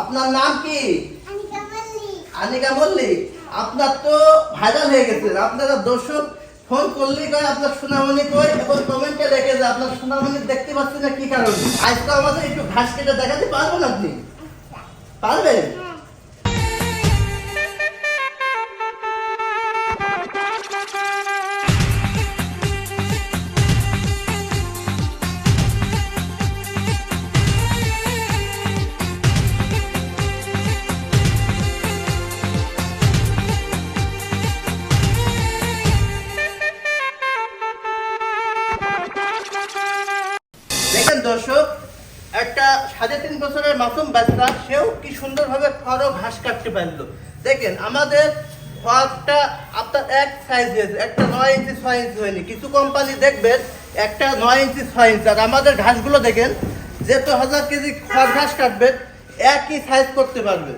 আপনার নাম কি? আনিকা মল্লিক। আনিকা মল্লিক। আপনার তো ভাইরাল হয়ে গেছে। আপনারা দর্শক ফোন করলেই কয় আপনার সোনামণি কই এবং কমেন্টে লিখে যে আপনার সোনামণি দেখতে পাচ্ছেন না কি কারণে। আজকে আমাদের একটু ঘাস কেটে দেখাতে পারবেন আপনি? পারবেন? দেখেন দর্শক, একটা 3.5 বছরের মাসুম বাচ্চা, সেও কি সুন্দরভাবে খড় ও ঘাস কাটতে পারলো। দেখেন আমাদের খড়টা আপনার এক সাইজ হয়েছে, একটা 9 ইঞ্চি 6 ইঞ্চি হয়নি। কিছু কোম্পানি দেখবেন একটা 9 ইঞ্চি 6 ইঞ্চি, আর আমাদের ঘাসগুলো দেখেন যত 1000 কেজি খড় ঘাস কাটবেন একই সাইজ করতে পারবে।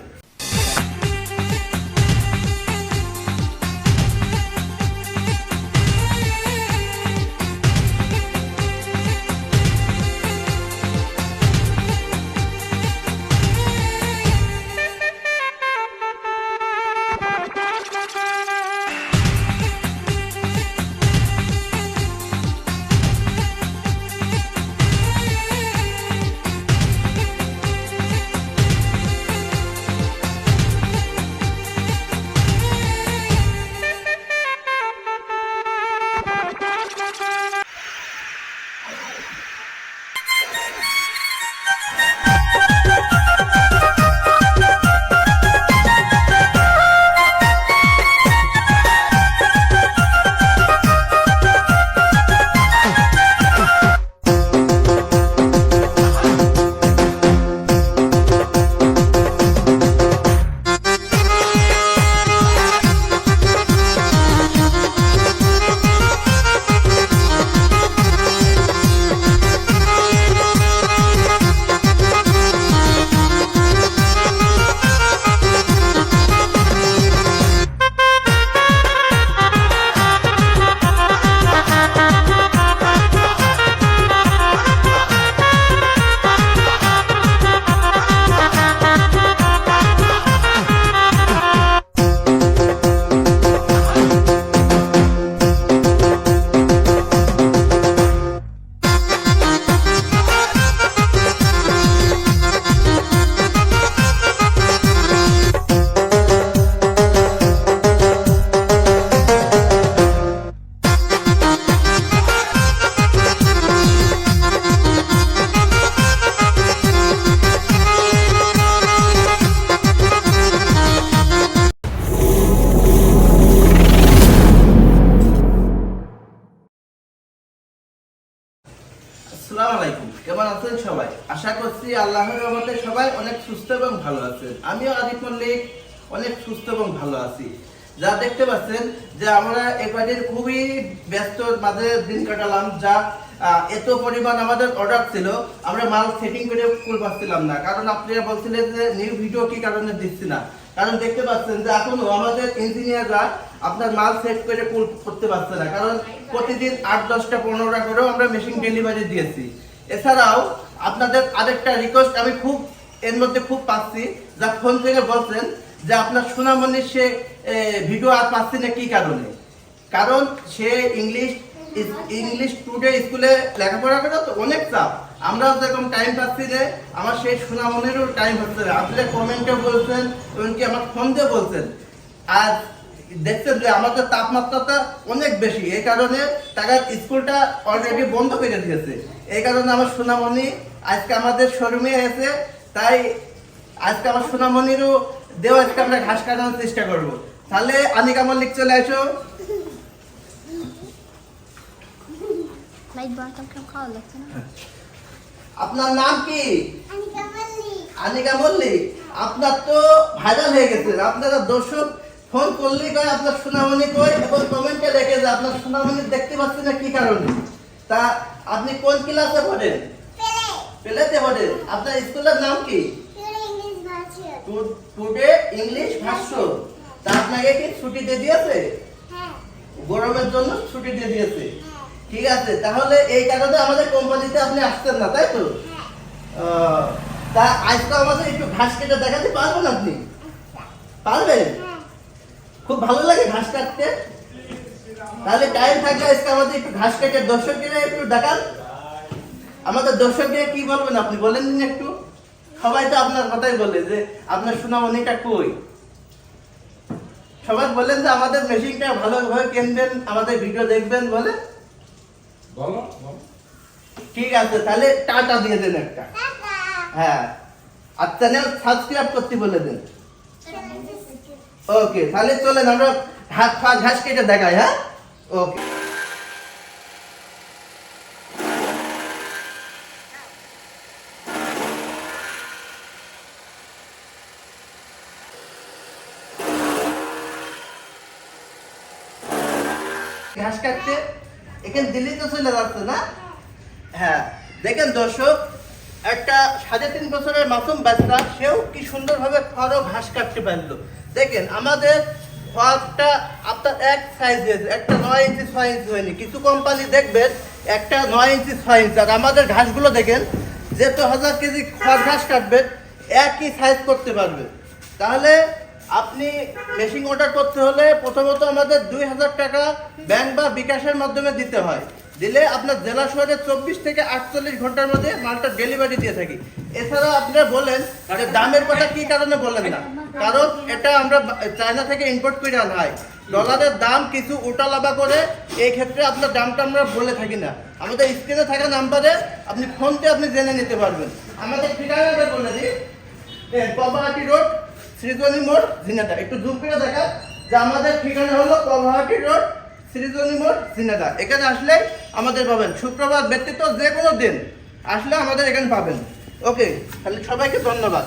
আসসালামু আলাইকুম, কেমন আছেন সবাই? আশা করছি আল্লাহর রহমতে সবাই অনেক সুস্থ এবং ভালো আছেন। আমিও আদিপ মল্লিক অনেক সুস্থ এবং ভালো আছি। যা দেখতে পাচ্ছেন যে আমরা এবারে খুবই ব্যস্ত মাঝে দিন কাটালাম, যা এত পরিমাণ আমাদের অর্ডার ছিল, আমরা মাল সেটিং করে ফুল পাচ্ছিলাম না। কারণ আপনারা বলছিলেন যে নিউ ভিডিও কি কারণে দিচ্ছি না, কারণ দেখতে পাচ্ছেন যে এখনো আমাদের ইঞ্জিনিয়াররা আপনার মাল সেট করে ফুল করতে পারছে না। কারণ প্রতিদিন 8, 10টা 15টা করেও আমরা মেশিন ডেলিভারি দিয়েছি। এছাড়াও আপনাদের আরেকটা রিকোয়েস্ট আমি খুব এর মধ্যে খুব পাচ্ছি, যা ফোন থেকে বলছেন যে আপনার সোনামণির সে ভিডিও আর পাচ্ছি না কি কারণে। কারণ সে ইংলিশ টুডে স্কুলে লেখাপড়া করে তো অনেক চাপ, আমরাও যেরকম টাইম পাচ্ছি যে আমার সেই সোনামণিরও টাইম হচ্ছে না। আপনারা কমেন্টে বলছেন, এমনকি আমার ফোন দিয়ে বলছেন। আর দেখছেন যে আমাদের তাপমাত্রাটা অনেক বেশি, এই কারণে তারা স্কুলটা অলরেডি বন্ধ করে দিয়েছে। এই কারণে আমার সোনামণি আজকে আমাদের শোরুমে এসে, তাই আজকে আমার সোনামণিরও দেও আজকে আমরা ঘাস কাটানোর চেষ্টা করব। তাহলে আনিকা মল্লিক চলে আসো। আপনার নাম কি? আনিকা মল্লিক। আনিকা মল্লিক। আপনার তো ভাইরাল হয়ে গেছে। আপনারা দর্শক ফোন করলেই কয় আপনার সোনামণি কই এবং কমেন্টে লিখে যে আপনার সোনামণি দেখতে পাচ্ছেন না কি কারণে। তা আপনি কোন ক্লাসে পড়েন? পেলেতে পড়েন। আপনার স্কুলের নাম কি? টুডে ইংলিশ ভাষ্য। তা আপনাকে কি ছুটি দিয়ে দিয়েছে? হ্যাঁ। গরমের জন্য ছুটি দিয়ে দিয়েছে। ঠিক আছে, তাহলে এই কারণে আমাদের কোম্পানিতে আপনি আসছেন না, তাই তো? তা আজকে আমাদের একটু ঘাস কেটে দেখাতে পারবেন আপনি? আচ্ছা পারবেন? হ্যাঁ খুব ভালো লাগে ঘাস কাটতে। তাহলে টাইম থাকলে আজকে আমাদের একটু ঘাস কেটে দর্শকরা একটু দেখান। আমাদের দর্শকরা কি বলবেন আপনি বলেন দিন একটু। সবাই তো আপনার কথাই বলে যে আপনার সোনামণিটা কই। সবাই বলেন যে আমাদের মেশিনটা ভালোভাবে কিনবেন, আমাদের ভিডিও দেখবেন বলে। বলো বলো। ঠিক আছে, তাহলে টাটা দিয়ে দেন একটা। টাটা হ্যাঁ, আর চ্যানেল সাবস্ক্রাইব করতে বলে দেন। ওকে, তাহলে চলেন আমরা হাত পা ঘাস কেটে দেখাই। হ্যাঁ, ওকে। ঘাস কাটতে এখানে দিল্লি তো চলে যাচ্ছে না? হ্যাঁ, দেখেন দর্শক, একটা 3.5 বছরের মাসুম বাচ্চা, সেও কি সুন্দরভাবে খড় ও ঘাস কাটতে পারলো। দেখেন আমাদের খড়টা আপনার এক সাইজ হয়েছে, একটা 9 ইঞ্চি 6 ইঞ্চি হয়নি। কিছু কোম্পানি দেখবেন একটা 9 ইঞ্চি 6 ইঞ্চি, আর আমাদের ঘাসগুলো দেখেন যে তো 1000 কেজি খড় ঘাস কাটবেন একই সাইজ করতে পারবে। তাহলে আপনি মেশিন অর্ডার করতে হলে প্রথমত আমাদের 2000 টাকা ব্যাংক বা বিকাশের মাধ্যমে দিতে হয়। দিলে আপনার জেলা শহরে 24 থেকে 48 ঘন্টার মধ্যে মালটা ডেলিভারি দিয়ে থাকি। এছাড়াও আপনারা বলেন যে দামের কথা কি কারণে বলেন না, কারণ এটা আমরা চায়না থেকে ইম্পোর্ট করে আনা হয়। ডলারের দাম কিছু উল্টালাবা করে, এই ক্ষেত্রে আপনার দামটা আমরা বলে থাকি না। আমাদের স্ক্রিনে থাকা নাম্বারে আপনি ফোন দিয়ে আপনি জেনে নিতে পারবেন। আমাদের ঠিকানাটা বলে দিই, কবাহাটি রোড, সৃজনী মোড়, ঝিনাইদহ। একটু জুম করে দেখা যে আমাদের ঠিকানা হলো কবাহাটি রোড, সৃজনী মোড়, ঝিনাইদহ। এখানে আসলে আমাদের পাবেন। শুক্রবার ব্যতীত যে কোনো দিন আসলে আমাদের এখানে পাবেন। ওকে, তাহলে সবাইকে ধন্যবাদ।